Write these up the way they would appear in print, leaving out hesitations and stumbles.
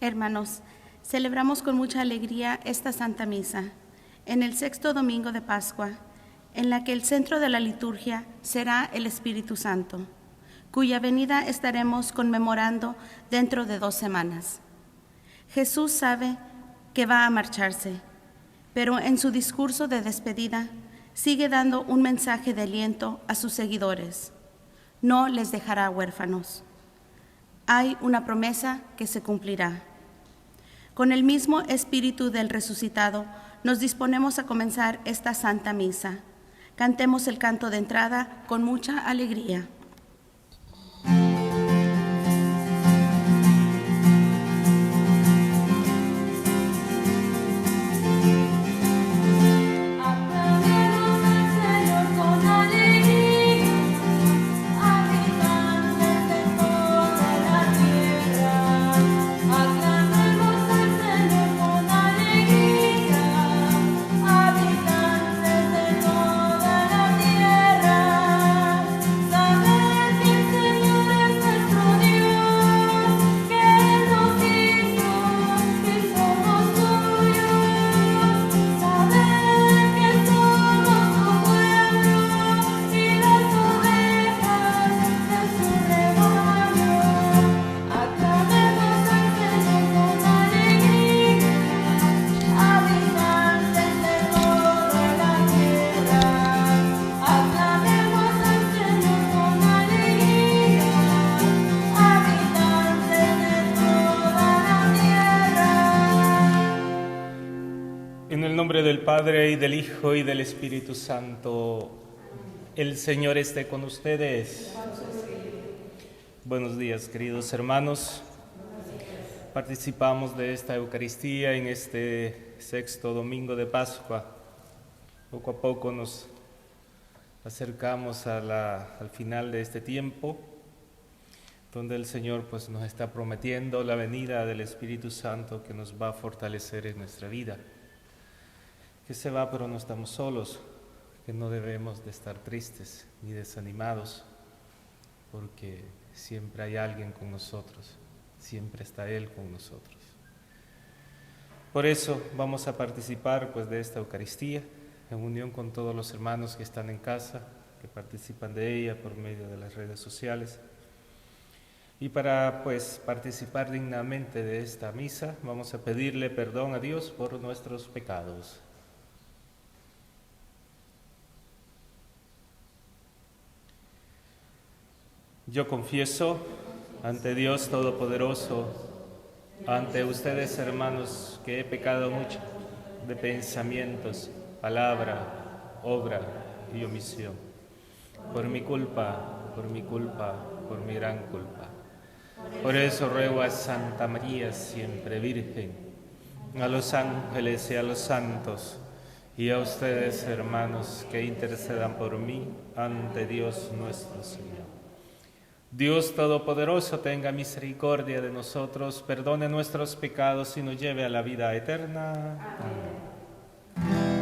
Hermanos, celebramos con mucha alegría esta Santa Misa, en el 6º domingo de Pascua, en la que el centro de la liturgia será el Espíritu Santo, cuya venida estaremos conmemorando dentro de 2 semanas. Jesús sabe que va a marcharse, pero en su discurso de despedida sigue dando un mensaje de aliento a sus seguidores. No les dejará huérfanos. Hay una promesa que se cumplirá. Con el mismo espíritu del resucitado, nos disponemos a comenzar esta Santa Misa. Cantemos el canto de entrada con mucha alegría. Del Padre, y del Hijo, y del Espíritu Santo. El Señor esté con ustedes. Buenos días, queridos hermanos. Participamos de esta Eucaristía en este 6º domingo de Pascua. Poco a poco nos acercamos al final de este tiempo, donde el Señor pues, nos está prometiendo la venida del Espíritu Santo que nos va a fortalecer en nuestra vida. Que se va, pero no estamos solos, que no debemos de estar tristes ni desanimados, porque siempre hay alguien con nosotros, siempre está Él con nosotros. Por eso vamos a participar pues, de esta Eucaristía, en unión con todos los hermanos que están en casa, que participan de ella por medio de las redes sociales. Y para pues, participar dignamente de esta misa, vamos a pedirle perdón a Dios por nuestros pecados. Yo confieso ante Dios Todopoderoso, ante ustedes, hermanos, que he pecado mucho de pensamientos, palabra, obra y omisión. Por mi culpa, por mi gran culpa. Por eso ruego a Santa María, siempre Virgen, a los ángeles y a los santos, y a ustedes, hermanos, que intercedan por mí ante Dios nuestro Señor. Dios Todopoderoso tenga misericordia de nosotros, perdone nuestros pecados y nos lleve a la vida eterna. Amén.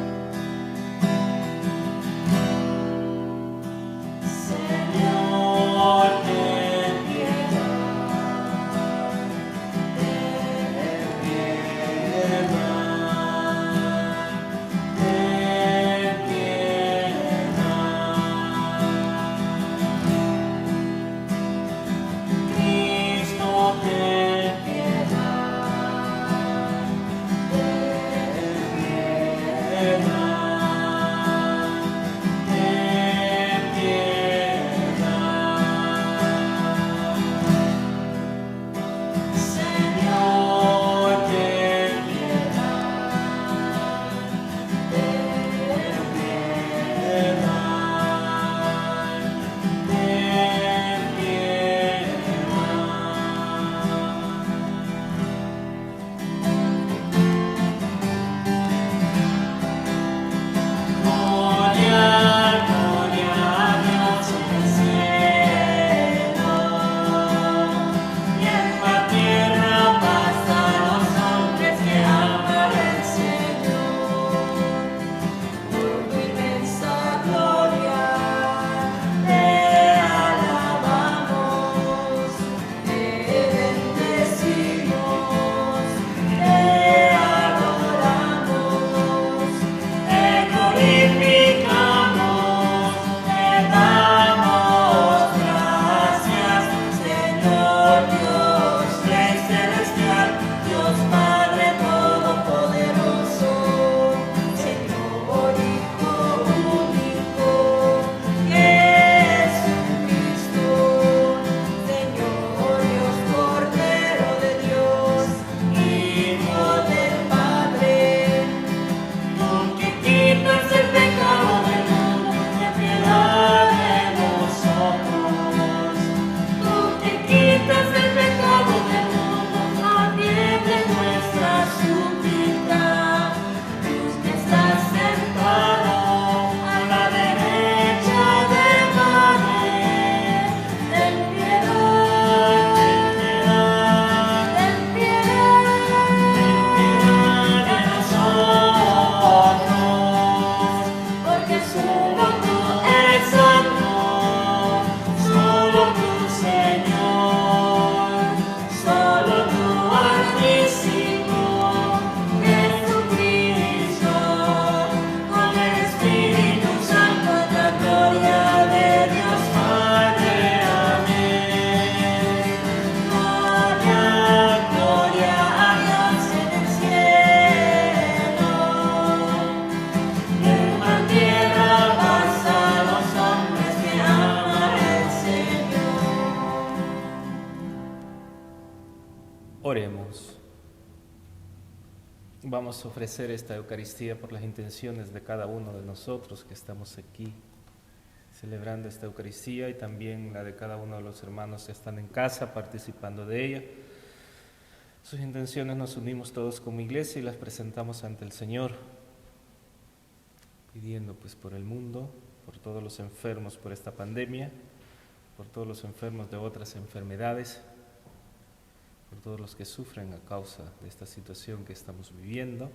Oremos. Vamos a ofrecer esta Eucaristía por las intenciones de cada uno de nosotros que estamos aquí celebrando esta Eucaristía y también la de cada uno de los hermanos que están en casa participando de ella. Sus intenciones nos unimos todos como iglesia y las presentamos ante el Señor, pidiendo pues por el mundo, por todos los enfermos por esta pandemia, por todos los enfermos de otras enfermedades, por todos los que sufren a causa de esta situación que estamos viviendo,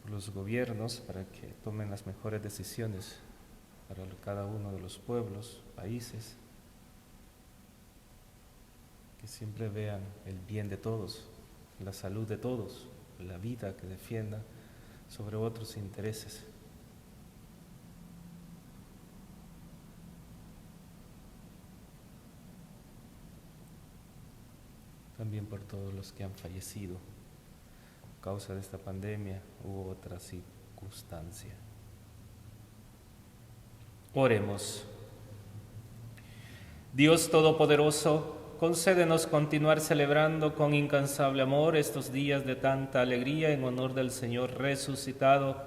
por los gobiernos para que tomen las mejores decisiones para cada uno de los pueblos, países, que siempre vean el bien de todos, la salud de todos, la vida que defienda sobre otros intereses. También por todos los que han fallecido a causa de esta pandemia u otra circunstancia. Oremos. Dios Todopoderoso, concédenos continuar celebrando con incansable amor estos días de tanta alegría en honor del Señor resucitado,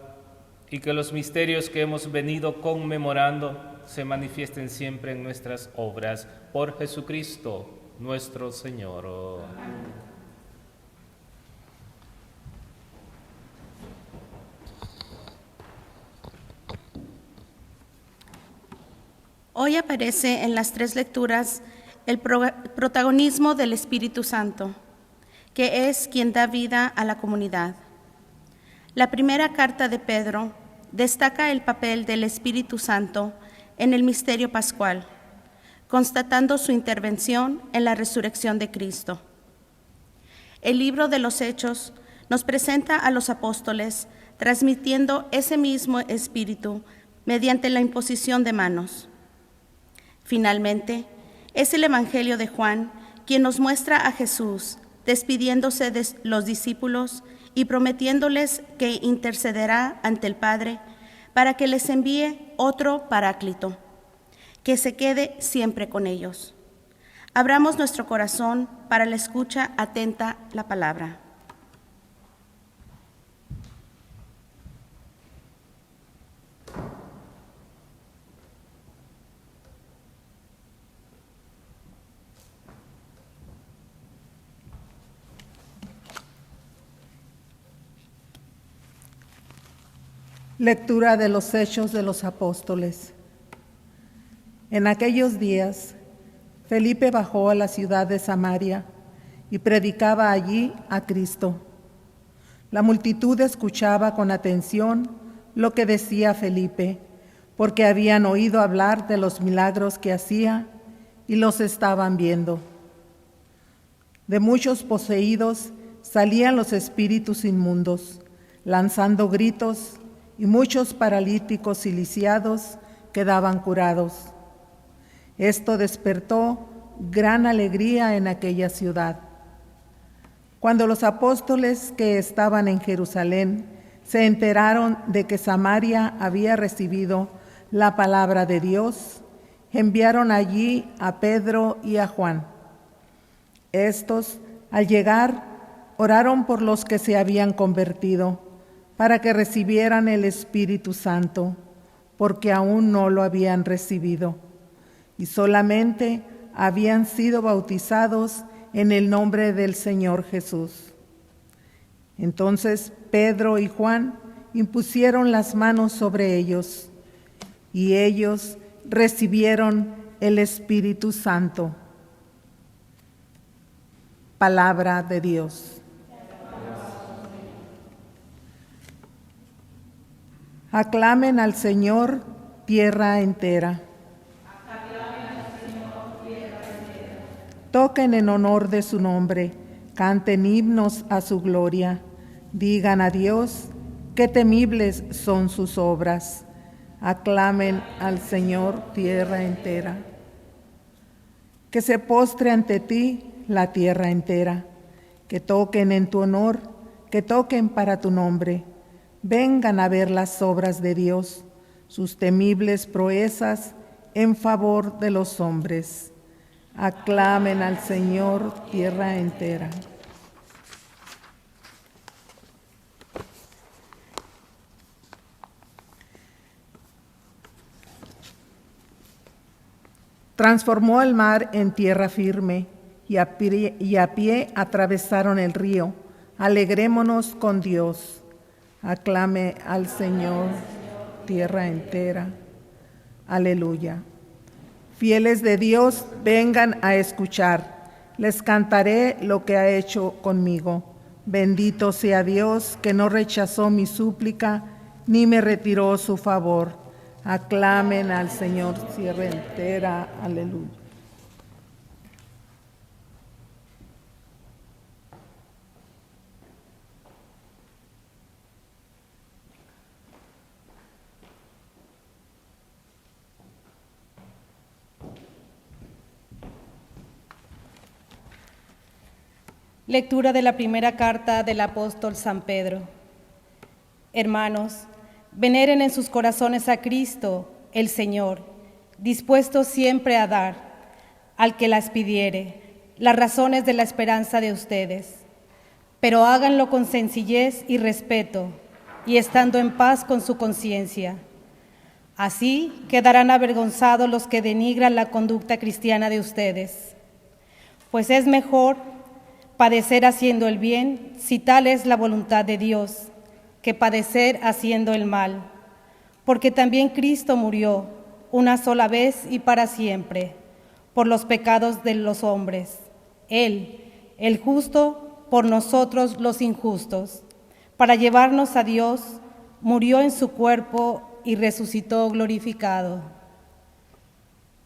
y que los misterios que hemos venido conmemorando se manifiesten siempre en nuestras obras. Por Jesucristo nuestro Señor. Amén. Hoy aparece en las tres lecturas el protagonismo del Espíritu Santo, que es quien da vida a la comunidad. La primera carta de Pedro destaca el papel del Espíritu Santo en el misterio pascual, constatando su intervención en la resurrección de Cristo. El libro de los Hechos nos presenta a los apóstoles transmitiendo ese mismo Espíritu mediante la imposición de manos. Finalmente, es el Evangelio de Juan quien nos muestra a Jesús despidiéndose de los discípulos y prometiéndoles que intercederá ante el Padre para que les envíe otro Paráclito, que se quede siempre con ellos. Abramos nuestro corazón para la escucha atenta la palabra. Lectura de los Hechos de los Apóstoles. En aquellos días, Felipe bajó a la ciudad de Samaria y predicaba allí a Cristo. La multitud escuchaba con atención lo que decía Felipe, porque habían oído hablar de los milagros que hacía y los estaban viendo. De muchos poseídos salían los espíritus inmundos, lanzando gritos, y muchos paralíticos y lisiados quedaban curados. Esto despertó gran alegría en aquella ciudad. Cuando los apóstoles que estaban en Jerusalén se enteraron de que Samaria había recibido la palabra de Dios, enviaron allí a Pedro y a Juan. Estos, al llegar, oraron por los que se habían convertido, para que recibieran el Espíritu Santo, porque aún no lo habían recibido, y solamente habían sido bautizados en el nombre del Señor Jesús. Entonces Pedro y Juan impusieron las manos sobre ellos, y ellos recibieron el Espíritu Santo. Palabra de Dios. Aclamen al Señor, tierra entera. Toquen en honor de su nombre, canten himnos a su gloria. Digan a Dios, qué temibles son sus obras. Aclamen al Señor, tierra entera. Que se postre ante ti la tierra entera. Que toquen en tu honor, que toquen para tu nombre. Vengan a ver las obras de Dios, sus temibles proezas en favor de los hombres. Aclamen al Señor, tierra entera. Transformó el mar en tierra firme, y a pie atravesaron el río. Alegrémonos con Dios. Aclame al Señor, tierra entera. Aleluya. Fieles de Dios, vengan a escuchar. Les cantaré lo que ha hecho conmigo. Bendito sea Dios, que no rechazó mi súplica, ni me retiró su favor. Aclamen al Señor, tierra entera. Aleluya. Lectura de la primera carta del apóstol San Pedro. Hermanos, veneren en sus corazones a Cristo, el Señor, dispuesto siempre a dar, al que las pidiere, las razones de la esperanza de ustedes. Pero háganlo con sencillez y respeto, y estando en paz con su conciencia. Así quedarán avergonzados los que denigran la conducta cristiana de ustedes. Pues es mejor padecer haciendo el bien, si tal es la voluntad de Dios, que padecer haciendo el mal. Porque también Cristo murió una sola vez y para siempre, por los pecados de los hombres. Él, el justo, por nosotros los injustos, para llevarnos a Dios, murió en su cuerpo y resucitó glorificado.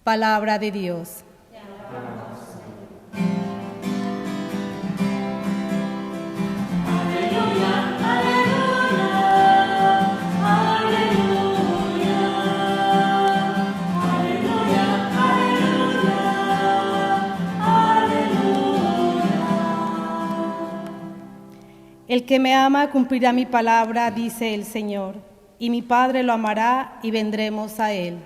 Palabra de Dios. El que me ama cumplirá mi palabra, dice el Señor, y mi Padre lo amará y vendremos a él.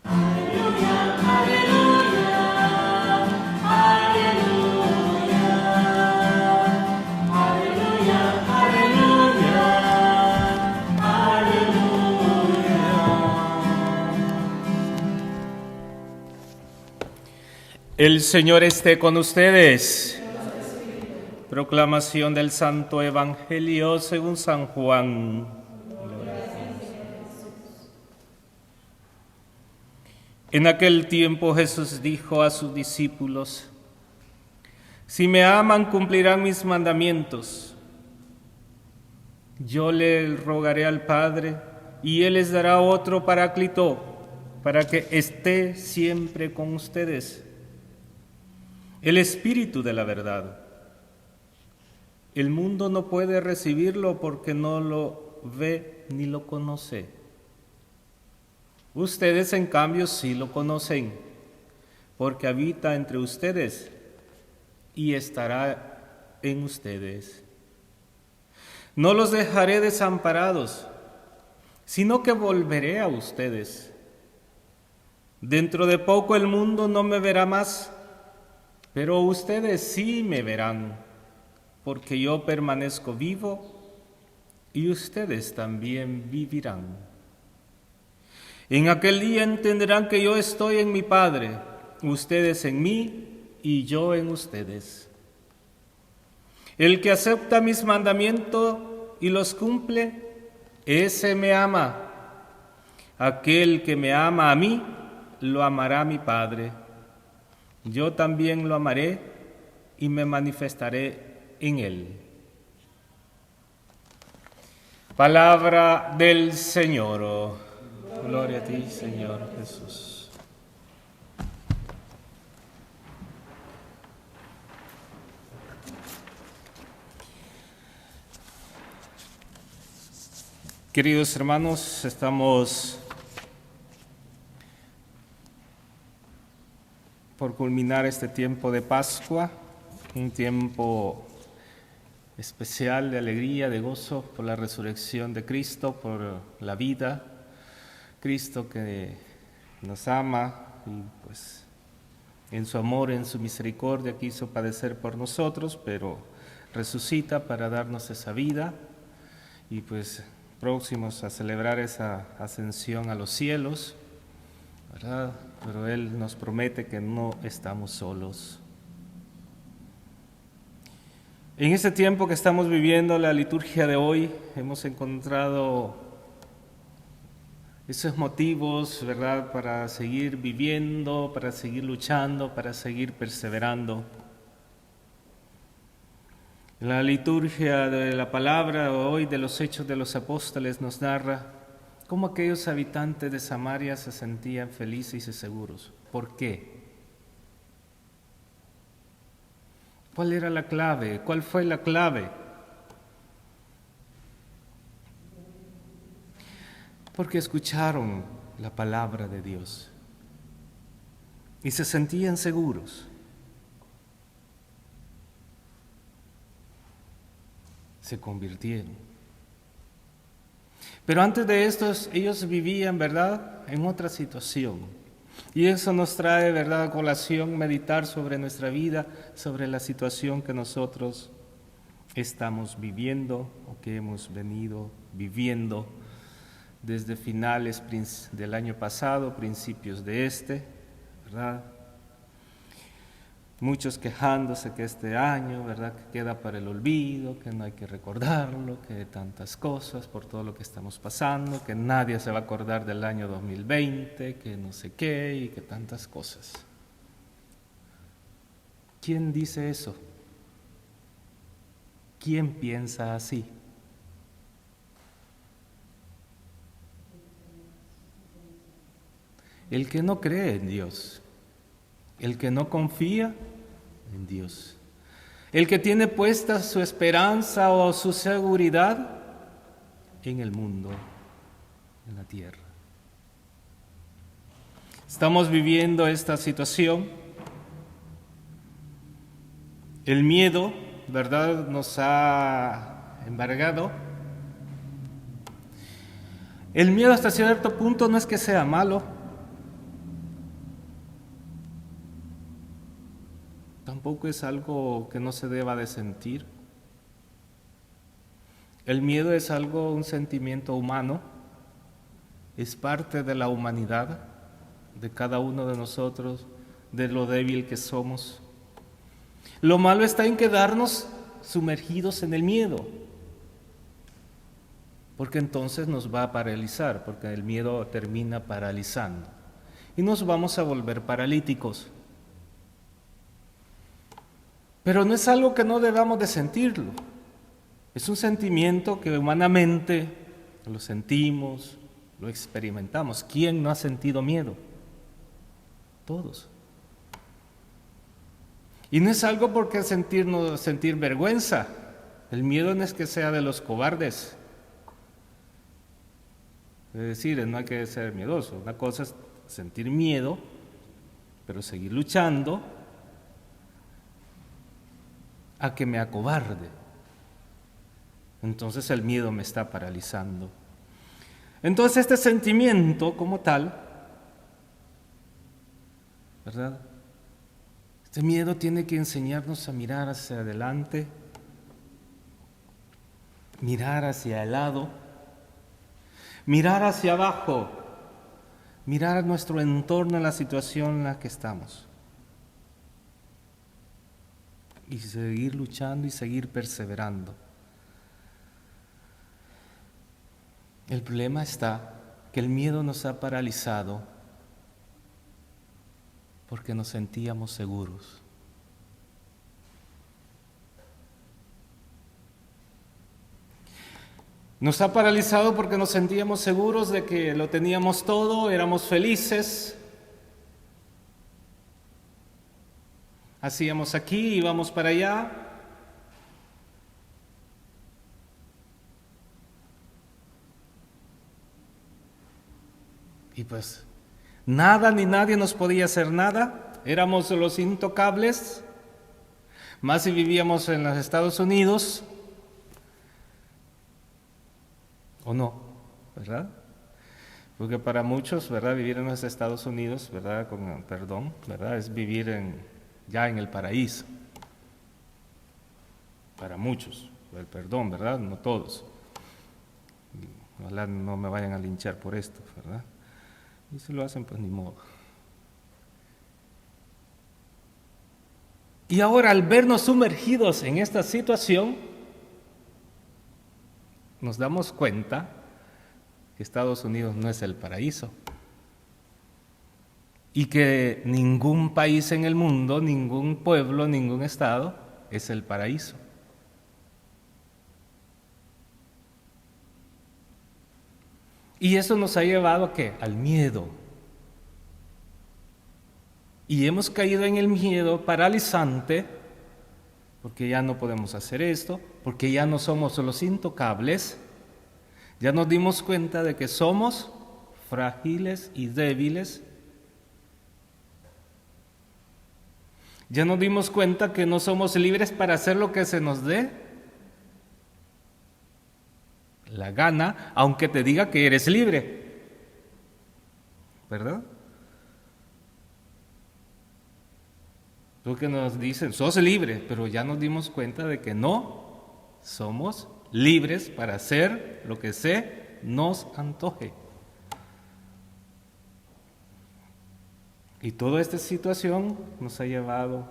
Aleluya, aleluya, aleluya, aleluya, aleluya, aleluya. El Señor esté con ustedes. Proclamación del Santo Evangelio según San Juan. En aquel tiempo Jesús dijo a sus discípulos: si me aman, cumplirán mis mandamientos. Yo le rogaré al Padre, y Él les dará otro Paráclito, para que esté siempre con ustedes. El Espíritu de la verdad. El mundo no puede recibirlo porque no lo ve ni lo conoce. Ustedes, en cambio, sí lo conocen, porque habita entre ustedes y estará en ustedes. No los dejaré desamparados, sino que volveré a ustedes. Dentro de poco el mundo no me verá más, pero ustedes sí me verán, porque yo permanezco vivo y ustedes también vivirán. En aquel día entenderán que yo estoy en mi Padre, ustedes en mí y yo en ustedes. El que acepta mis mandamientos y los cumple, ese me ama. Aquel que me ama a mí, lo amará mi Padre. Yo también lo amaré y me manifestaré en él. Palabra del Señor. Gloria a ti, Señor Jesús. Queridos hermanos, estamos por culminar este tiempo de Pascua, un tiempo especial de alegría, de gozo por la resurrección de Cristo, por la vida. Cristo que nos ama y pues en su amor, en su misericordia, quiso padecer por nosotros, pero resucita para darnos esa vida y pues próximos a celebrar esa ascensión a los cielos, ¿verdad? Pero Él nos promete que no estamos solos. En este tiempo que estamos viviendo la liturgia de hoy, hemos encontrado esos motivos, ¿verdad?, para seguir viviendo, para seguir luchando, para seguir perseverando. La liturgia de la palabra hoy de los Hechos de los Apóstoles nos narra cómo aquellos habitantes de Samaria se sentían felices y seguros. ¿Por qué? ¿Cuál era la clave? ¿Cuál fue la clave? Porque escucharon la palabra de Dios y se sentían seguros. Se convirtieron. Pero antes de esto, ellos vivían, ¿verdad?, en otra situación. Y eso nos trae, ¿verdad?, a colación meditar sobre nuestra vida, sobre la situación que nosotros estamos viviendo o que hemos venido viviendo desde finales del año pasado, principios de ¿verdad? Muchos quejándose que este año, ¿verdad?, que queda para el olvido, que no hay que recordarlo, que tantas cosas por todo lo que estamos pasando, que nadie se va a acordar del año 2020, que no sé qué y que tantas cosas. ¿Quién dice eso? ¿Quién piensa así? El que no cree en Dios, el que no confía en Dios, el que tiene puesta su esperanza o su seguridad en el mundo, en la tierra. Estamos viviendo esta situación. El miedo, ¿verdad?, nos ha embargado. El miedo hasta cierto punto no es que sea malo. Tampoco es algo que no se deba de sentir. El miedo es un sentimiento humano, es parte de la humanidad, de cada uno de nosotros, de lo débil que somos. Lo malo está en quedarnos sumergidos en el miedo, porque entonces nos va a paralizar, porque el miedo termina paralizando y nos vamos a volver paralíticos. Pero no es algo que no debamos de sentirlo. Es un sentimiento que humanamente lo sentimos, lo experimentamos. ¿Quién no ha sentido miedo? Todos. Y no es algo por qué sentir vergüenza. El miedo no es que sea de los cobardes. Es decir, no hay que ser miedoso. Una cosa es sentir miedo, pero seguir luchando a que me acobarde. Entonces el miedo me está paralizando. Entonces este sentimiento como tal, ¿verdad?, este miedo tiene que enseñarnos a mirar hacia adelante, mirar hacia el lado, mirar hacia abajo, mirar a nuestro entorno, en la situación en la que estamos. Y seguir luchando y seguir perseverando. El problema está que el miedo nos ha paralizado porque nos sentíamos seguros. Nos ha paralizado porque nos sentíamos seguros de que lo teníamos todo, éramos felices. Hacíamos aquí, íbamos para allá. Y pues nada ni nadie nos podía hacer nada. Éramos los intocables. Más si vivíamos en los Estados Unidos. ¿O no? ¿Verdad? Porque para muchos, ¿verdad?, vivir en los Estados Unidos, ¿verdad?, con perdón, ¿verdad?, es vivir ya en el paraíso. Para muchos, el perdón, ¿verdad?, no todos. Ojalá no me vayan a linchar por esto, ¿verdad? Y si lo hacen, pues ni modo. Y ahora, al vernos sumergidos en esta situación, nos damos cuenta que Estados Unidos no es el paraíso y que ningún país en el mundo, ningún pueblo, ningún estado es el paraíso. Y eso nos ha llevado ¿a qué? Al miedo. Y hemos caído en el miedo paralizante porque ya no podemos hacer esto, porque ya no somos los intocables. Ya nos dimos cuenta de que somos frágiles y débiles. Ya nos dimos cuenta que no somos libres para hacer lo que se nos dé la gana, aunque te diga que eres libre. ¿Verdad? Porque nos dicen, sos libre, pero ya nos dimos cuenta de que no somos libres para hacer lo que se nos antoje. Y toda esta situación nos ha llevado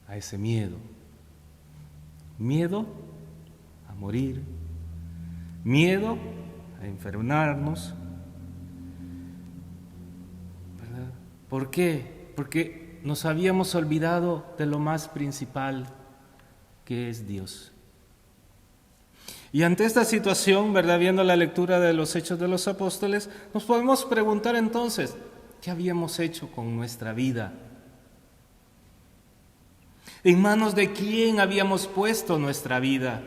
a ese miedo. Miedo a morir, miedo a enfermarnos. ¿Verdad? ¿Por qué? Porque nos habíamos olvidado de lo más principal, que es Dios. Y ante esta situación, ¿verdad?, viendo la lectura de los Hechos de los Apóstoles, nos podemos preguntar entonces, ¿qué habíamos hecho con nuestra vida? ¿En manos de quién habíamos puesto nuestra vida?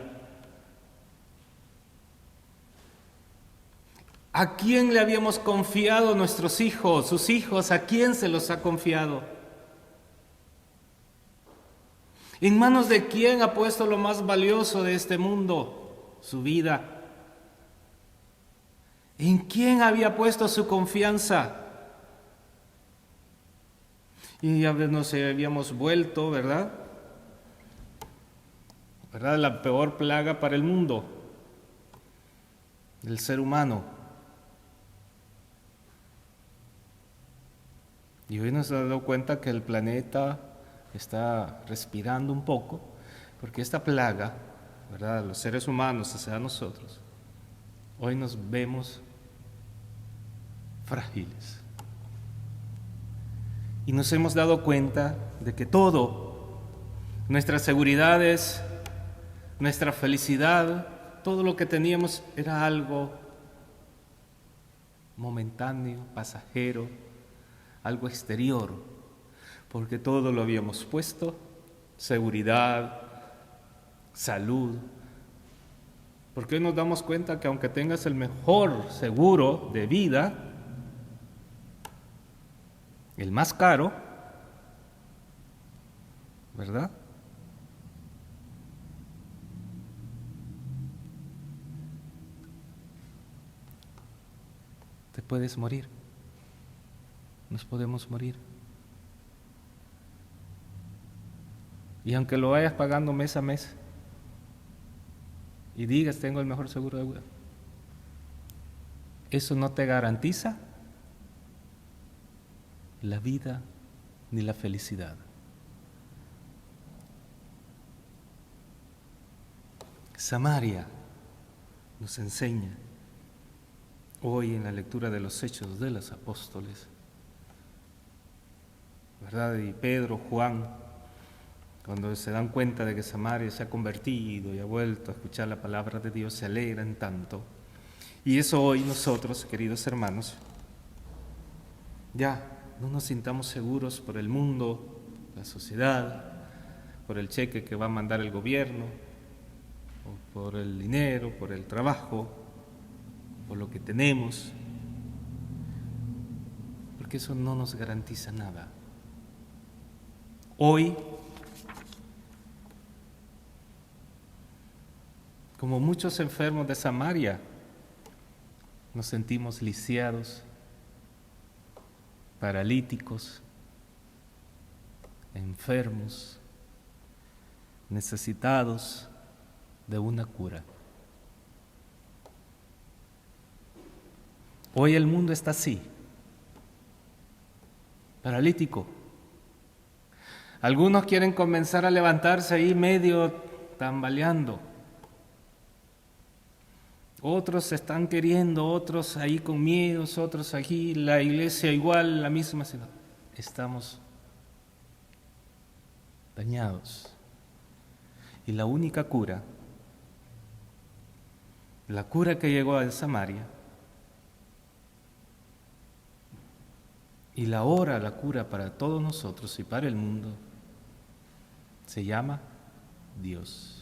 ¿A quién le habíamos confiado nuestros hijos, sus hijos? ¿A quién se los ha confiado? ¿En manos de quién ha puesto lo más valioso de este mundo? Su vida. ¿En quién había puesto su confianza? Y ya nos habíamos vuelto, ¿verdad? La peor plaga para el mundo, el ser humano. Y hoy nos hemos dado cuenta que el planeta está respirando un poco, porque esta plaga, ¿verdad?, los seres humanos, o sea, nosotros, hoy nos vemos frágiles. Y nos hemos dado cuenta de que todo, nuestras seguridades, nuestra felicidad, todo lo que teníamos era algo momentáneo, pasajero, algo exterior, porque todo lo habíamos puesto, seguridad, salud. Porque hoy nos damos cuenta que aunque tengas el mejor seguro de vida, el más caro, ¿verdad?, te puedes morir. Nos podemos morir. Y aunque lo vayas pagando mes a mes y digas tengo el mejor seguro de vida, eso no te garantiza la vida ni la felicidad. Samaria nos enseña hoy en la lectura de los Hechos de los Apóstoles, ¿verdad? Y Pedro, Juan, cuando se dan cuenta de que Samaria se ha convertido y ha vuelto a escuchar la palabra de Dios, se alegran tanto. Y eso hoy nosotros, queridos hermanos, ya no nos sintamos seguros por el mundo, la sociedad, por el cheque que va a mandar el gobierno, o por el dinero, por el trabajo, por lo que tenemos, porque eso no nos garantiza nada. Hoy, como muchos enfermos de Samaria, nos sentimos lisiados, paralíticos, enfermos, necesitados de una cura. Hoy el mundo está así, paralítico. Algunos quieren comenzar a levantarse ahí medio tambaleando. Otros están queriendo, otros ahí con miedos, otros aquí, la iglesia igual, la misma ciudad. Estamos dañados. Y la única cura, la cura que llegó a Samaria, y la cura para todos nosotros y para el mundo, se llama Dios.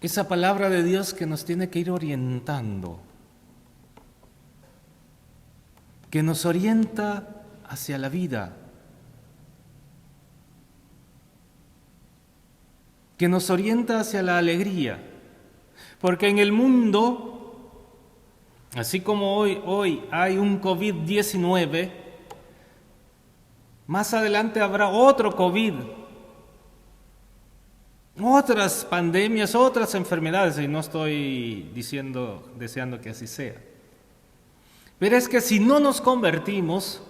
Esa palabra de Dios que nos tiene que ir orientando, que nos orienta hacia la vida, que nos orienta hacia la alegría, porque en el mundo, así como hoy hay un COVID-19, más adelante habrá otro COVID, otras pandemias, otras enfermedades, y no estoy deseando que así sea. Pero es que si no nos convertimos,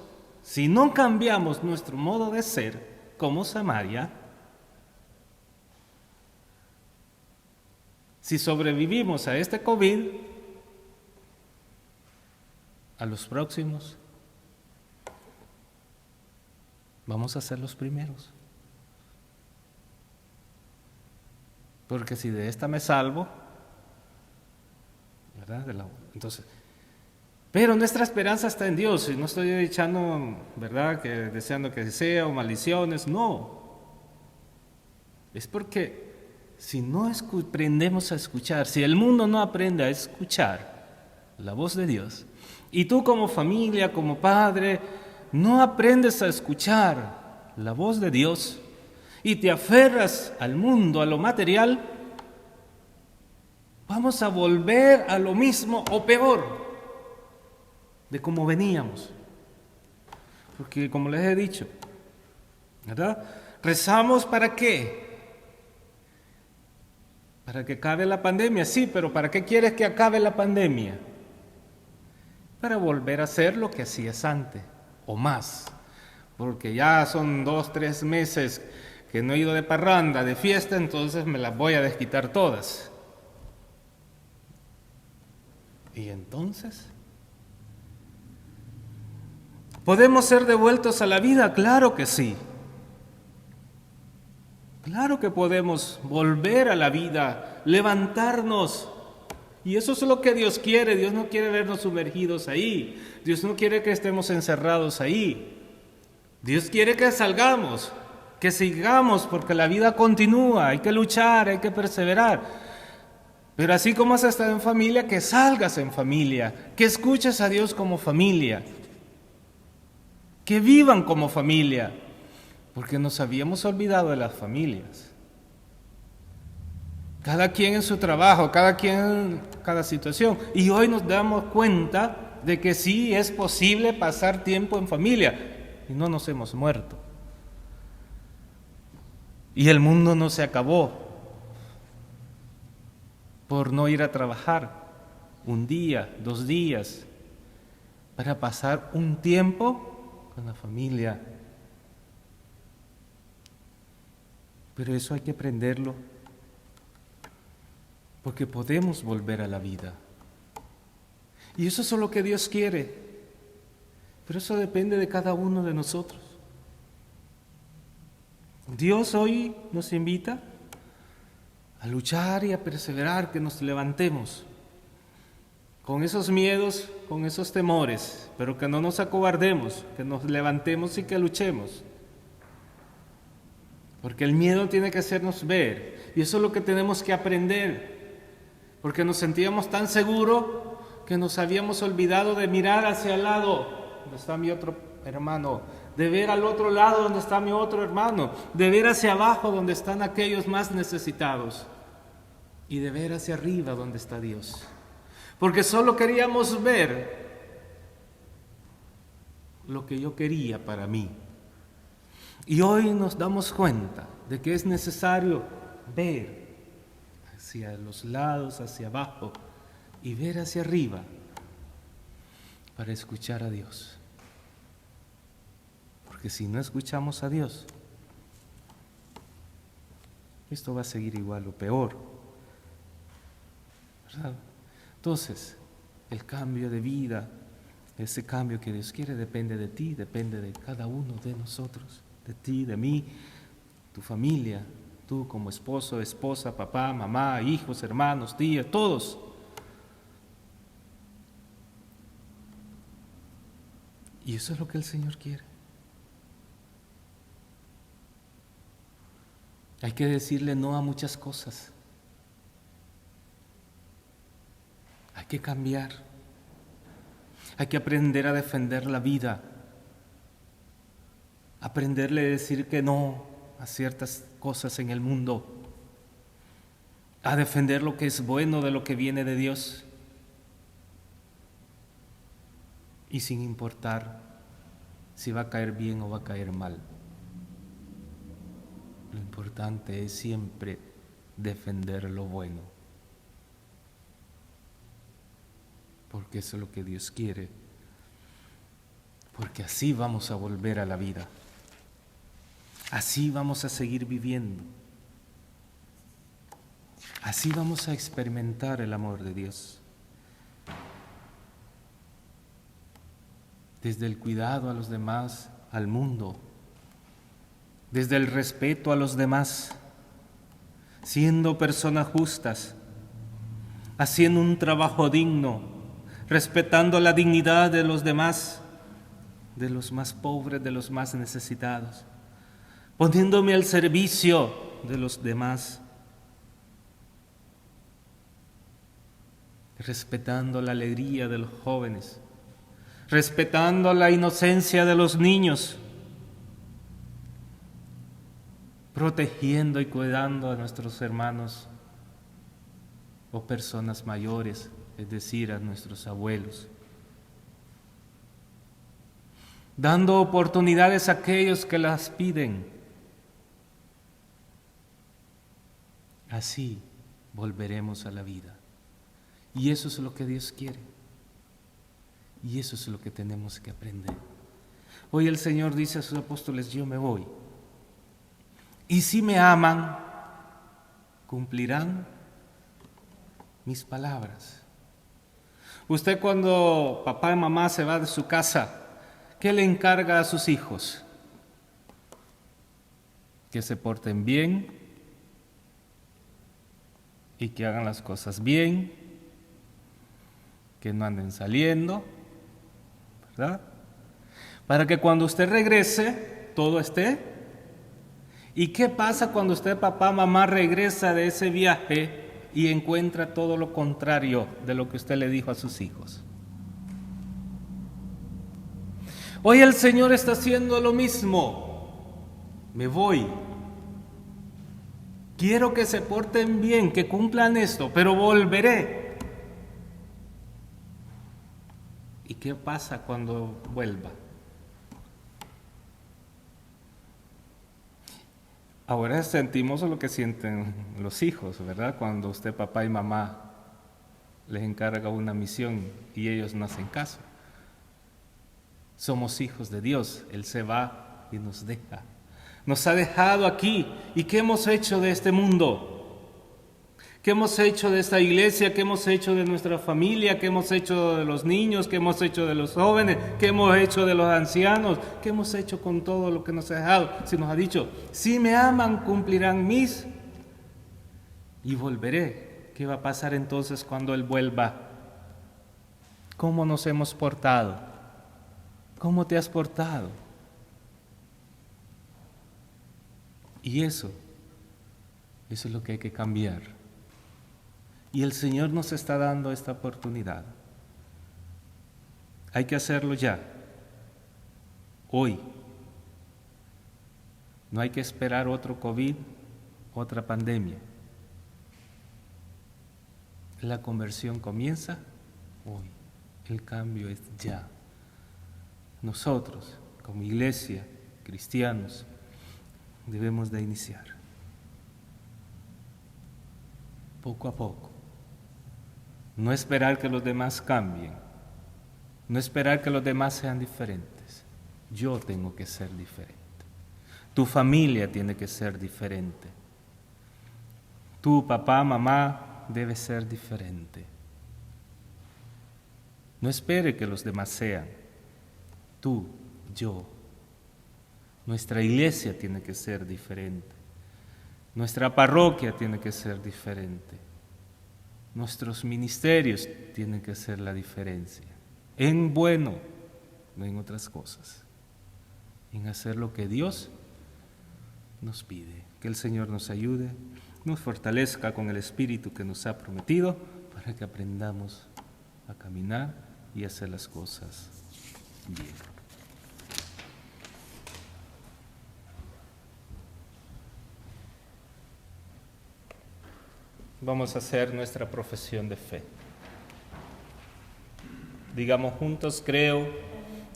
si no cambiamos nuestro modo de ser como Samaria, si sobrevivimos a este COVID, a los próximos, vamos a ser los primeros. Porque si de esta me salvo, ¿verdad? Entonces, pero nuestra esperanza está en Dios, y no estoy echando, ¿verdad?, que deseando que sea, o maldiciones, no. Es porque si no aprendemos a escuchar, si el mundo no aprende a escuchar la voz de Dios, y tú como familia, como padre, no aprendes a escuchar la voz de Dios, y te aferras al mundo, a lo material, vamos a volver a lo mismo o peor de como veníamos. Porque como les he dicho, ¿verdad? ¿Rezamos para qué? Para que acabe la pandemia, sí, pero ¿para qué quieres que acabe la pandemia? Para volver a hacer lo que hacías antes, o más, porque ya son 2, 3 meses que no he ido de parranda, de fiesta, entonces me las voy a desquitar todas. ¿Y entonces? ¿Podemos ser devueltos a la vida? Claro que sí. Claro que podemos volver a la vida, levantarnos. Y eso es lo que Dios quiere. Dios no quiere vernos sumergidos ahí. Dios no quiere que estemos encerrados ahí. Dios quiere que salgamos, que sigamos, porque la vida continúa, hay que luchar, hay que perseverar. Pero así como has estado en familia, que salgas en familia, que escuches a Dios como familia, que vivan como familia, porque nos habíamos olvidado de las familias. Cada quien en su trabajo, cada quien en cada situación. Y hoy nos damos cuenta de que sí es posible pasar tiempo en familia y no nos hemos muerto. Y el mundo no se acabó por no ir a trabajar 1 día, 2 días, para pasar un tiempo con la familia. Pero eso hay que aprenderlo, porque podemos volver a la vida. Y eso es lo que Dios quiere, pero eso depende de cada uno de nosotros. Dios hoy nos invita a luchar y a perseverar, que nos levantemos con esos miedos, con esos temores, pero que no nos acobardemos, que nos levantemos y que luchemos. Porque el miedo tiene que hacernos ver, y eso es lo que tenemos que aprender, porque nos sentíamos tan seguros que nos habíamos olvidado de mirar hacia el lado, donde está mi otro hermano, de ver al otro lado donde está mi otro hermano, de ver hacia abajo donde están aquellos más necesitados y de ver hacia arriba donde está Dios. Porque solo queríamos ver lo que yo quería para mí. Y hoy nos damos cuenta de que es necesario ver hacia los lados, hacia abajo y ver hacia arriba para escuchar a Dios. Porque si no escuchamos a Dios, esto va a seguir igual o peor, ¿verdad? Entonces, el cambio de vida, ese cambio que Dios quiere, depende de ti, depende de cada uno de nosotros, de ti, de mí, tu familia, tú como esposo, esposa, papá, mamá, hijos, hermanos, tías, todos. Y eso es lo que el Señor quiere. Hay que decirle no a muchas cosas. Hay que cambiar. Hay que aprender a defender la vida. Aprenderle a decir que no a ciertas cosas en el mundo. A defender lo que es bueno de lo que viene de Dios. Y sin importar si va a caer bien o va a caer mal. Lo importante es siempre defender lo bueno. Porque eso es lo que Dios quiere. Porque así vamos a volver a la vida. Así vamos a seguir viviendo. Así vamos a experimentar el amor de Dios. Desde el cuidado a los demás, al mundo. Desde el respeto a los demás. Siendo personas justas. Haciendo un trabajo digno. Respetando la dignidad de los demás. De los más pobres, de los más necesitados. Poniéndome al servicio de los demás. Respetando la alegría de los jóvenes. Respetando la inocencia de los niños, protegiendo y cuidando a nuestros hermanos o personas mayores, es decir, a nuestros abuelos, dando oportunidades a aquellos que las piden. Así volveremos a la vida. Y eso es lo que Dios quiere. Y eso es lo que tenemos que aprender. Hoy el Señor dice a sus apóstoles, yo me voy. Y si me aman, cumplirán mis palabras. Usted cuando papá y mamá se va de su casa, ¿qué le encarga a sus hijos? Que se porten bien y que hagan las cosas bien, que no anden saliendo, ¿verdad? Para que cuando usted regrese, todo esté. ¿Y qué pasa cuando usted, papá, mamá, regresa de ese viaje y encuentra todo lo contrario de lo que usted le dijo a sus hijos? Hoy el Señor está haciendo lo mismo. Me voy. Quiero que se porten bien, que cumplan esto, pero volveré. ¿Y qué pasa cuando vuelva? Ahora sentimos lo que sienten los hijos, ¿verdad? Cuando usted, papá y mamá, les encarga una misión y ellos no hacen caso. Somos hijos de Dios, Él se va y nos deja. Nos ha dejado aquí. ¿Y qué hemos hecho de este mundo? ¿Qué hemos hecho de esta iglesia? ¿Qué hemos hecho de nuestra familia? ¿Qué hemos hecho de los niños? ¿Qué hemos hecho de los jóvenes? ¿Qué hemos hecho de los ancianos? ¿Qué hemos hecho con todo lo que nos ha dejado? Si nos ha dicho, si me aman, cumplirán mis y volveré. ¿Qué va a pasar entonces cuando Él vuelva? ¿Cómo nos hemos portado? ¿Cómo te has portado? Y eso es lo que hay que cambiar. Y el Señor nos está dando esta oportunidad. Hay que hacerlo ya, hoy, No hay que esperar otro COVID, otra pandemia. La conversión comienza hoy. El cambio es ya. Nosotros, como iglesia, cristianos, debemos de iniciar. Poco a poco. No esperar que los demás cambien. No esperar que los demás sean diferentes. Yo tengo que ser diferente. Tu familia tiene que ser diferente. Tu papá, mamá, debe ser diferente. No espere que los demás sean. Tú, yo. Nuestra iglesia tiene que ser diferente. Nuestra parroquia tiene que ser diferente. Nuestros ministerios tienen que ser la diferencia. En bueno, no en otras cosas. En hacer lo que Dios nos pide. Que el Señor nos ayude, nos fortalezca con el Espíritu que nos ha prometido para que aprendamos a caminar y hacer las cosas bien. Vamos a hacer nuestra profesión de fe. Digamos juntos: creo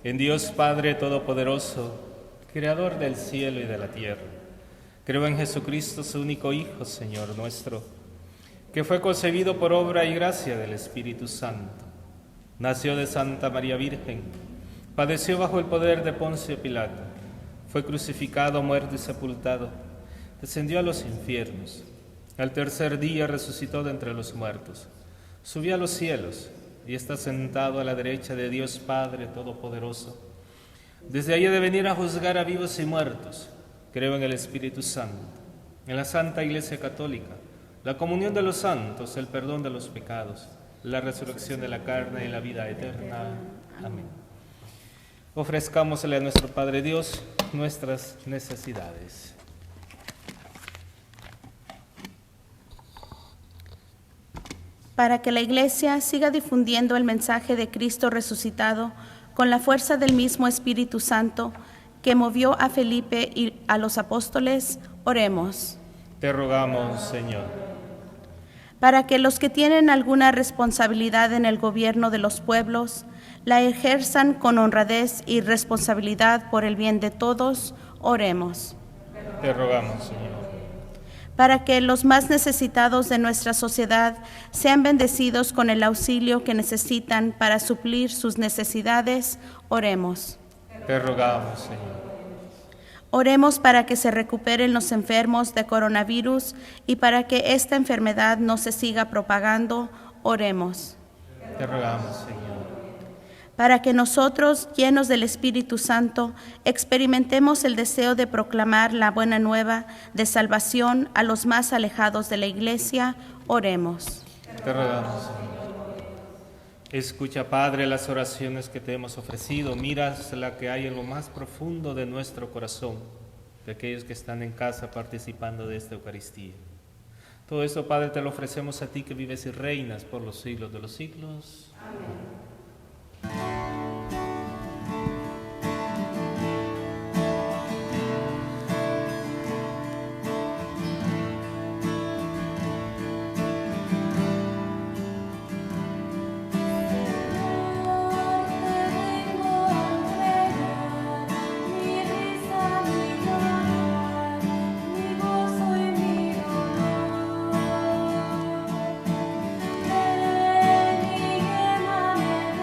en Dios Padre Todopoderoso, Creador del cielo y de la tierra. Creo en Jesucristo, su único Hijo, Señor nuestro, que fue concebido por obra y gracia del Espíritu Santo. Nació de Santa María Virgen, padeció bajo el poder de Poncio Pilato, fue crucificado, muerto y sepultado, descendió a los infiernos. Al tercer día resucitó de entre los muertos, subió a los cielos y está sentado a la derecha de Dios Padre Todopoderoso. Desde allí ha de venir a juzgar a vivos y muertos. Creo en el Espíritu Santo, en la Santa Iglesia Católica, la comunión de los santos, el perdón de los pecados, la resurrección de la carne y la vida eterna. Amén. Ofrezcámosle a nuestro Padre Dios nuestras necesidades. Para que la Iglesia siga difundiendo el mensaje de Cristo resucitado con la fuerza del mismo Espíritu Santo que movió a Felipe y a los apóstoles, oremos. Te rogamos, Señor. Para que los que tienen alguna responsabilidad en el gobierno de los pueblos la ejerzan con honradez y responsabilidad por el bien de todos, oremos. Te rogamos, Señor. Para que los más necesitados de nuestra sociedad sean bendecidos con el auxilio que necesitan para suplir sus necesidades, oremos. Te rogamos, Señor. Oremos para que se recuperen los enfermos de coronavirus y para que esta enfermedad no se siga propagando, oremos. Te rogamos, Señor. Para que nosotros, llenos del Espíritu Santo, experimentemos el deseo de proclamar la buena nueva de salvación a los más alejados de la Iglesia, oremos. Te rogamos, Señor. Escucha, Padre, las oraciones que te hemos ofrecido. Mira la que hay en lo más profundo de nuestro corazón, de aquellos que están en casa participando de esta Eucaristía. Todo esto, Padre, te lo ofrecemos a ti que vives y reinas por los siglos de los siglos. Amén. Ven y llévame.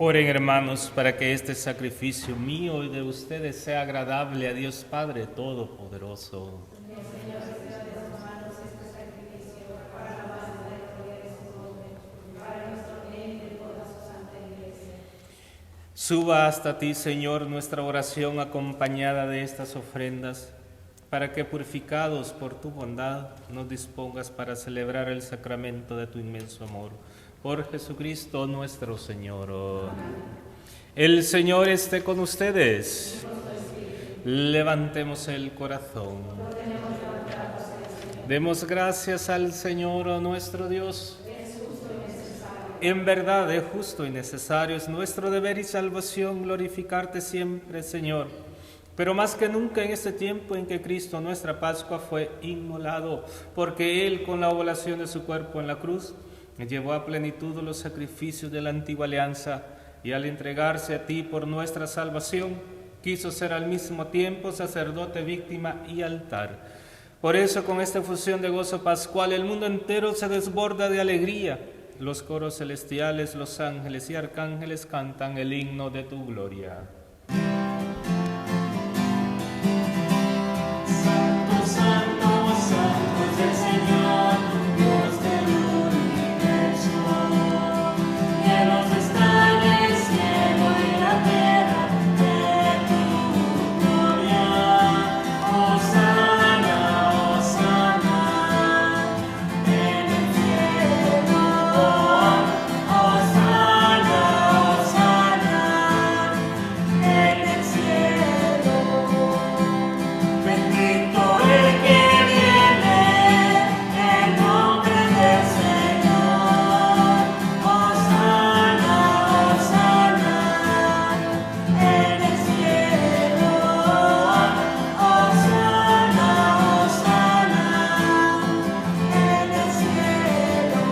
Oren, hermanos, para que este sacrificio mío y de ustedes sea agradable a Dios Padre Todopoderoso. Suba hasta ti, Señor, nuestra oración acompañada de estas ofrendas, para que, purificados por tu bondad, nos dispongas para celebrar el sacramento de tu inmenso amor. Por Jesucristo nuestro Señor. El Señor esté con ustedes. Levantemos el corazón. Demos gracias al Señor nuestro Dios. En verdad es justo y necesario, es nuestro deber y salvación glorificarte siempre, Señor. Pero más que nunca en este tiempo en que Cristo, nuestra Pascua, fue inmolado, porque Él, con la oblación de su cuerpo en la cruz, llevó a plenitud los sacrificios de la antigua alianza, y al entregarse a ti por nuestra salvación, quiso ser al mismo tiempo sacerdote, víctima y altar. Por eso, con esta efusión de gozo pascual, el mundo entero se desborda de alegría. Los coros celestiales, los ángeles y arcángeles cantan el himno de tu gloria. Santo, santo, santo es el Señor, Dios del universo. Cielos están el cielo y la tierra de tu gloria. Hosana, hosana en el cielo. Hosana, hosana en el cielo. Bendito el que viene en nombre del Señor. Hosana, hosana en el cielo. Hosana, hosana en el cielo.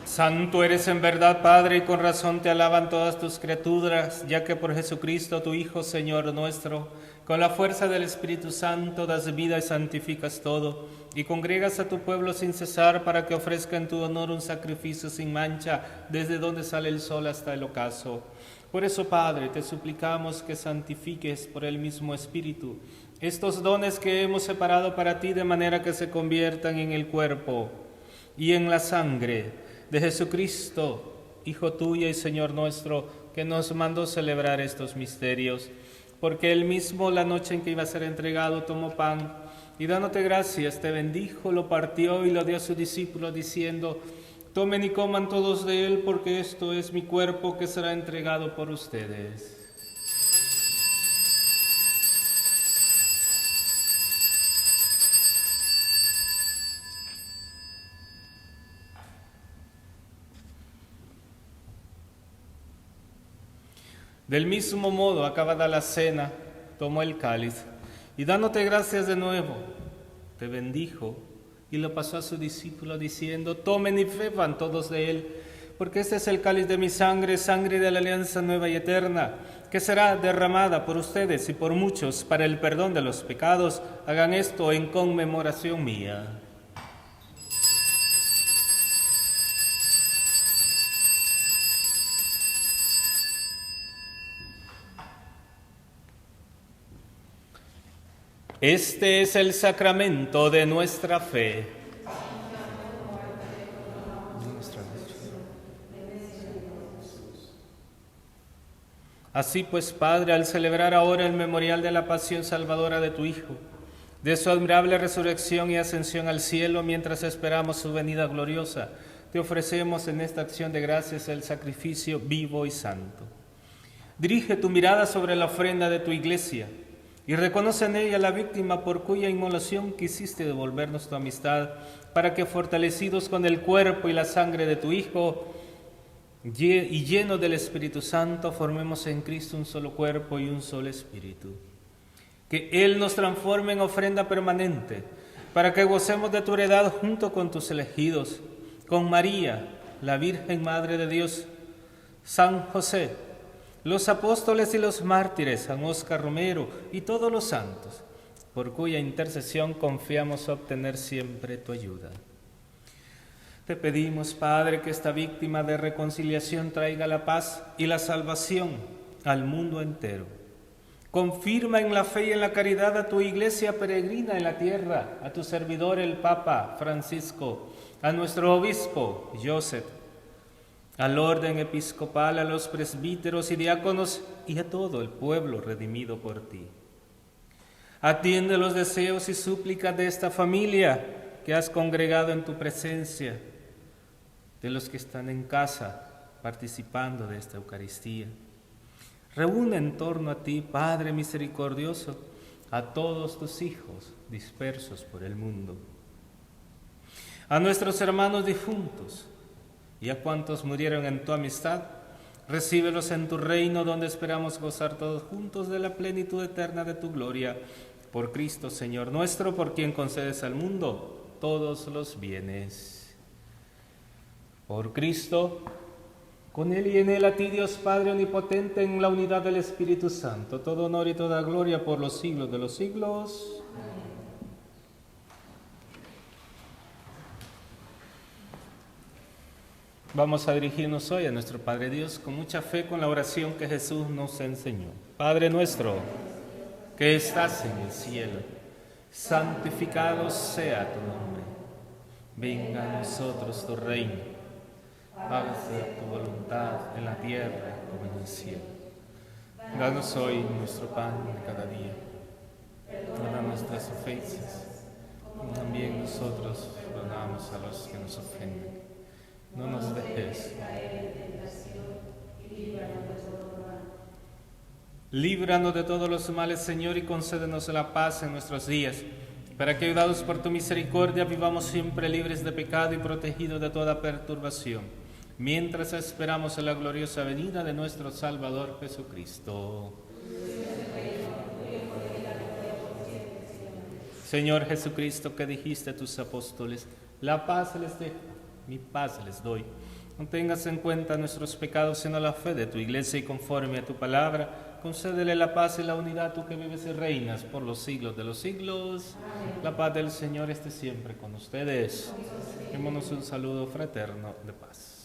Santo eres en verdad, Padre, y con razón te alaban todas tus criaturas, ya que por Jesucristo, tu Hijo, Señor nuestro, con la fuerza del Espíritu Santo das vida y santificas todo, y congregas a tu pueblo sin cesar para que ofrezca en tu honor un sacrificio sin mancha, desde donde sale el sol hasta el ocaso. Por eso, Padre, te suplicamos que santifiques por el mismo Espíritu estos dones que hemos separado para ti, de manera que se conviertan en el cuerpo y en la sangre de Jesucristo, Hijo tuyo y Señor nuestro, que nos mandó celebrar estos misterios. Porque Él mismo, la noche en que iba a ser entregado, tomó pan y dándote gracias, te bendijo, lo partió y lo dio a sus discípulos, diciendo: tomen y coman todos de él, porque esto es mi cuerpo que será entregado por ustedes. Del mismo modo, acabada la cena, tomó el cáliz y dándote gracias de nuevo, te bendijo y lo pasó a su discípulo diciendo: tomen y beban todos de él, porque este es el cáliz de mi sangre, sangre de la alianza nueva y eterna, que será derramada por ustedes y por muchos para el perdón de los pecados. Hagan esto en conmemoración mía. Este es el sacramento de nuestra fe. Así pues, Padre, al celebrar ahora el memorial de la pasión salvadora de tu Hijo, de su admirable resurrección y ascensión al cielo, mientras esperamos su venida gloriosa, te ofrecemos en esta acción de gracias el sacrificio vivo y santo. Dirige tu mirada sobre la ofrenda de tu iglesia y reconoce en ella la víctima por cuya inmolación quisiste devolvernos tu amistad, para que, fortalecidos con el cuerpo y la sangre de tu Hijo y llenos del Espíritu Santo, formemos en Cristo un solo cuerpo y un solo espíritu. Que Él nos transforme en ofrenda permanente, para que gocemos de tu heredad junto con tus elegidos, con María, la Virgen Madre de Dios, San José, los apóstoles y los mártires, San Óscar Romero y todos los santos, por cuya intercesión confiamos obtener siempre tu ayuda. Te pedimos, Padre, que esta víctima de reconciliación traiga la paz y la salvación al mundo entero. Confirma en la fe y en la caridad a tu iglesia peregrina en la tierra, a tu servidor el Papa Francisco, a nuestro obispo Joseph, al orden episcopal, a los presbíteros y diáconos y a todo el pueblo redimido por ti. Atiende los deseos y súplicas de esta familia que has congregado en tu presencia, de los que están en casa participando de esta Eucaristía. Reúne en torno a ti, Padre misericordioso, a todos tus hijos dispersos por el mundo. A nuestros hermanos difuntos y a cuantos murieron en tu amistad, recíbelos en tu reino, donde esperamos gozar todos juntos de la plenitud eterna de tu gloria. Por Cristo, Señor nuestro, por quien concedes al mundo todos los bienes. Por Cristo, con Él y en Él, a ti, Dios Padre omnipotente, en la unidad del Espíritu Santo, todo honor y toda gloria por los siglos de los siglos. Vamos a dirigirnos hoy a nuestro Padre Dios con mucha fe, con la oración que Jesús nos enseñó. Padre nuestro, que estás en el cielo, santificado sea tu nombre. Venga a nosotros tu reino. Hágase tu voluntad en la tierra como en el cielo. Danos hoy nuestro pan de cada día. Perdona nuestras ofensas, como también nosotros perdonamos a los que nos ofenden. No nos dejes caer en tentación y líbranos de todo mal. Líbranos de todos los males, Señor, y concédenos la paz en nuestros días, para que, ayudados por tu misericordia, vivamos siempre libres de pecado y protegidos de toda perturbación, mientras esperamos en la gloriosa venida de nuestro Salvador Jesucristo. Señor Jesucristo, que dijiste a tus apóstoles, la paz les dejo, mi paz les doy. No tengas en cuenta nuestros pecados, sino la fe de tu iglesia, y conforme a tu palabra, concédele la paz y la unidad, tú que vives y reinas por los siglos de los siglos. Amén. La paz del Señor esté siempre con ustedes. Démonos un saludo fraterno de paz.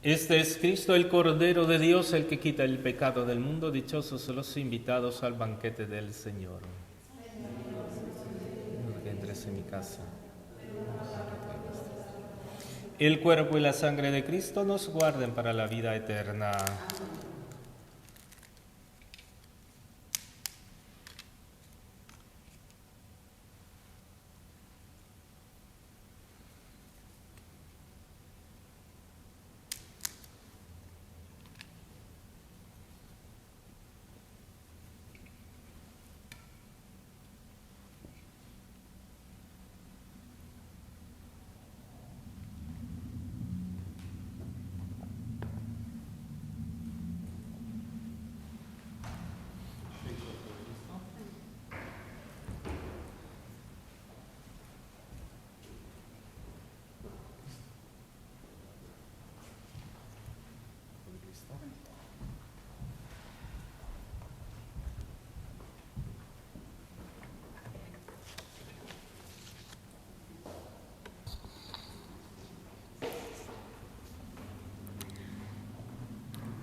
Este es Cristo, el Cordero de Dios, el que quita el pecado del mundo. Dichosos los invitados al banquete del Señor. Que entres en mi casa. El cuerpo y la sangre de Cristo nos guarden para la vida eterna.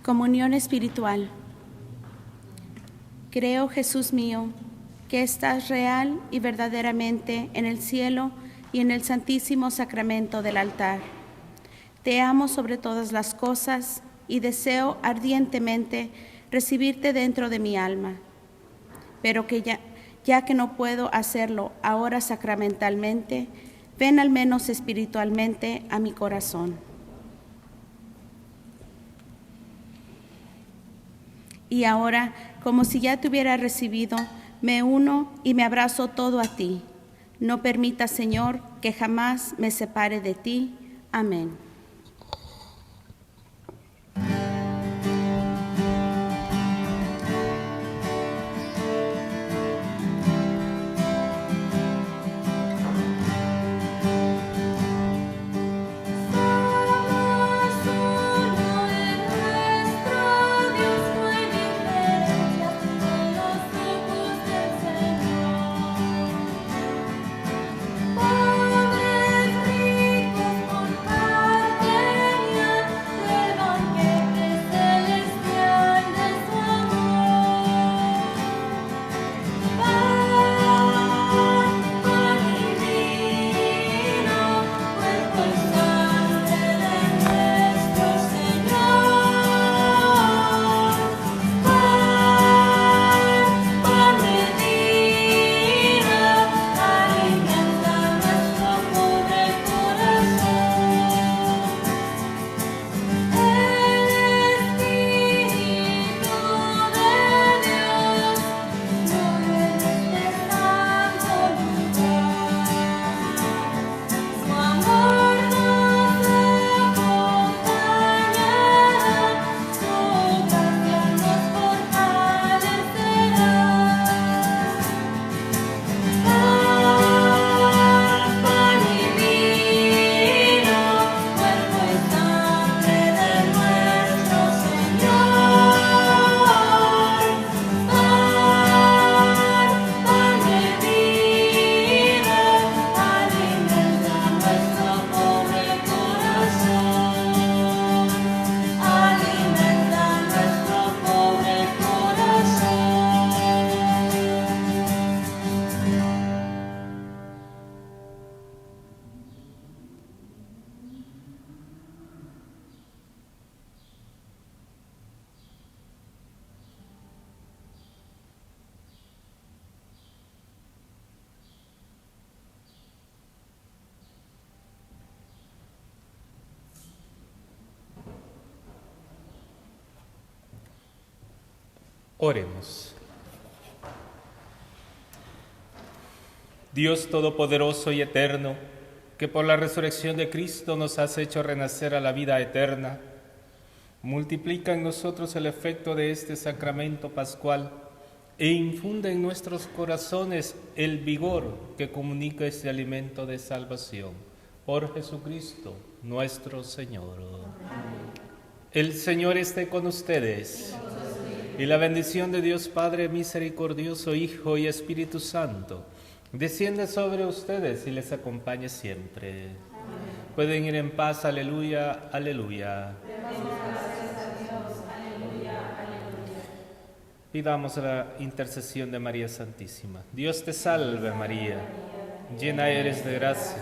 Comunión espiritual. Creo, Jesús mío, que estás real y verdaderamente en el cielo y en el santísimo sacramento del altar. Te amo sobre todas las cosas y deseo ardientemente recibirte dentro de mi alma, pero que ya que no puedo hacerlo ahora sacramentalmente, ven al menos espiritualmente a mi corazón. Y ahora, como si ya te hubiera recibido, me uno y me abrazo todo a ti. No permitas, Señor, que jamás me separe de ti. Amén. Oremos. Dios Todopoderoso y Eterno, que por la resurrección de Cristo nos has hecho renacer a la vida eterna, multiplica en nosotros el efecto de este sacramento pascual e infunde en nuestros corazones el vigor que comunica este alimento de salvación. Por Jesucristo, nuestro Señor. El Señor esté con ustedes. Y la bendición de Dios Padre misericordioso, Hijo y Espíritu Santo, desciende sobre ustedes y les acompañe siempre. Amén. Pueden ir en paz, aleluya, aleluya. Pidamos la intercesión de María Santísima. Dios te salve María, llena eres de gracia,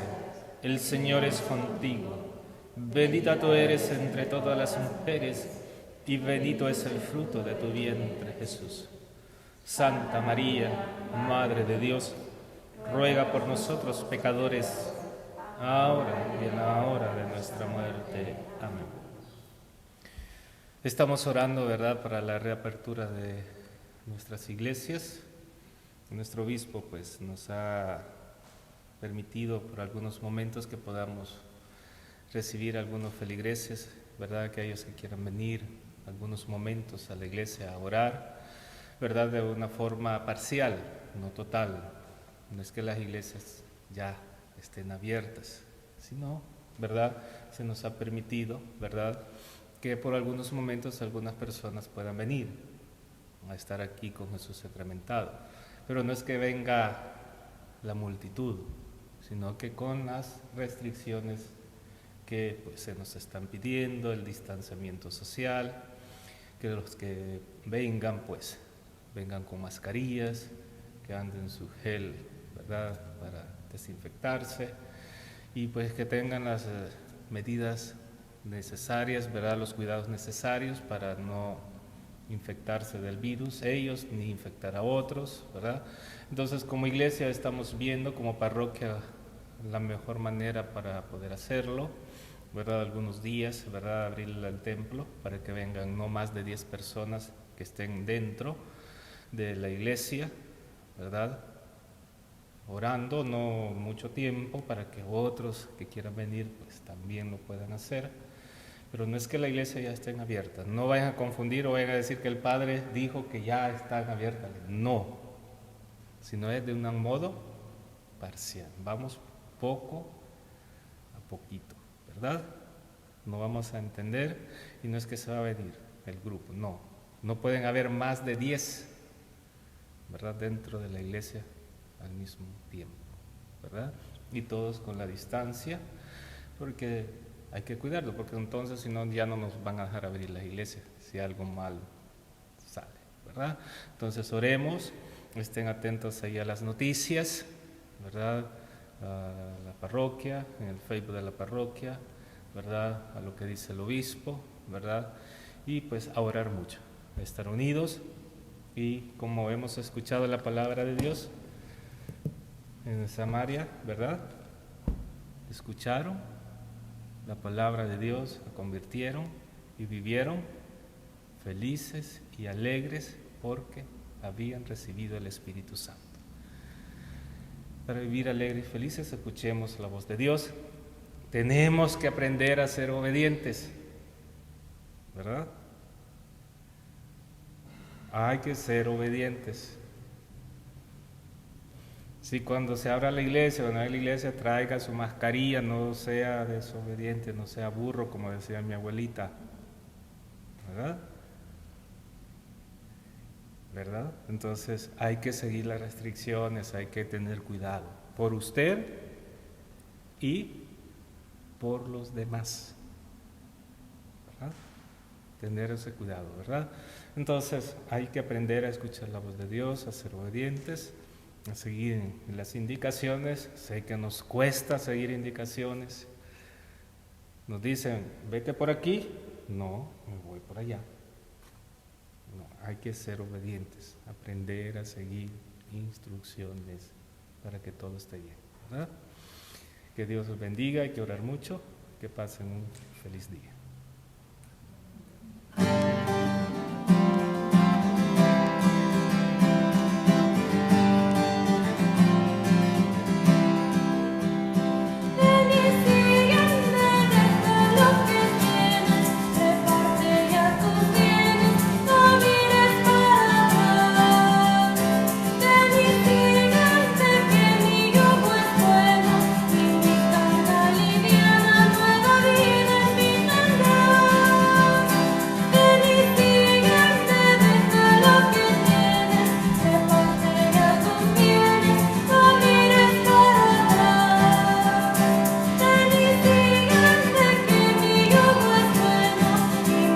el Señor es contigo. Bendita tú eres entre todas las mujeres, y bendito es el fruto de tu vientre, Jesús. Santa María, Madre de Dios, ruega por nosotros pecadores, ahora y en la hora de nuestra muerte. Amén. Estamos orando, ¿verdad?, para la reapertura de nuestras iglesias. Nuestro obispo, pues, nos ha permitido por algunos momentos que podamos recibir algunos feligreses, ¿verdad?, aquellos que quieran venir algunos momentos a la iglesia a orar, ¿verdad?, de una forma parcial, no total. No es que las iglesias ya estén abiertas, sino, ¿verdad?, se nos ha permitido, ¿verdad?, que por algunos momentos algunas personas puedan venir a estar aquí con Jesús sacramentado. Pero no es que venga la multitud, sino que con las restricciones que pues, se nos están pidiendo, el distanciamiento social, que los que vengan, pues, vengan con mascarillas, que anden su gel, ¿verdad?, para desinfectarse, y pues que tengan las medidas necesarias, ¿verdad?, los cuidados necesarios para no infectarse del virus ellos ni infectar a otros, ¿verdad? Entonces, como iglesia estamos viendo, como parroquia, la mejor manera para poder hacerlo, ¿verdad? Algunos días, ¿verdad?, abrir el templo para que vengan no más de 10 personas que estén dentro de la iglesia, ¿verdad?, orando, no mucho tiempo, para que otros que quieran venir pues también lo puedan hacer. Pero no es que la iglesia ya esté abierta, no vayan a confundir o vayan a decir que el Padre dijo que ya están abiertas, no, sino es de un modo parcial, vamos poco a poquito, ¿verdad? No vamos a entender, y no es que se va a venir el grupo, no pueden haber más de 10, ¿verdad?, dentro de la iglesia al mismo tiempo, ¿verdad? Y todos con la distancia, porque hay que cuidarlo, porque entonces si no ya no nos van a dejar abrir la iglesia si algo mal sale, ¿verdad? Entonces oremos, estén atentos ahí a las noticias, ¿verdad?, a la parroquia, en el Facebook de la parroquia, ¿verdad?, a lo que dice el obispo, ¿verdad?, y pues a orar mucho, a estar unidos, y como hemos escuchado la palabra de Dios en Samaria, ¿verdad?, escucharon la palabra de Dios, la convirtieron y vivieron felices y alegres porque habían recibido el Espíritu Santo. Para vivir alegres y felices, escuchemos la voz de Dios. Tenemos que aprender a ser obedientes, ¿verdad? Hay que ser obedientes. Si cuando se abra la iglesia, cuando la iglesia traiga su mascarilla, no sea desobediente, no sea burro, como decía mi abuelita, ¿verdad? ¿Verdad? Entonces hay que seguir las restricciones, hay que tener cuidado por usted y por los demás, ¿verdad? Tener ese cuidado, ¿verdad? Entonces hay que aprender a escuchar la voz de Dios, a ser obedientes, a seguir las indicaciones. Sé que nos cuesta seguir indicaciones. Nos dicen, vete por aquí, no, me voy por allá. No, hay que ser obedientes, aprender a seguir instrucciones para que todo esté bien, ¿verdad? Que Dios los bendiga, hay que orar mucho, que pasen un feliz día.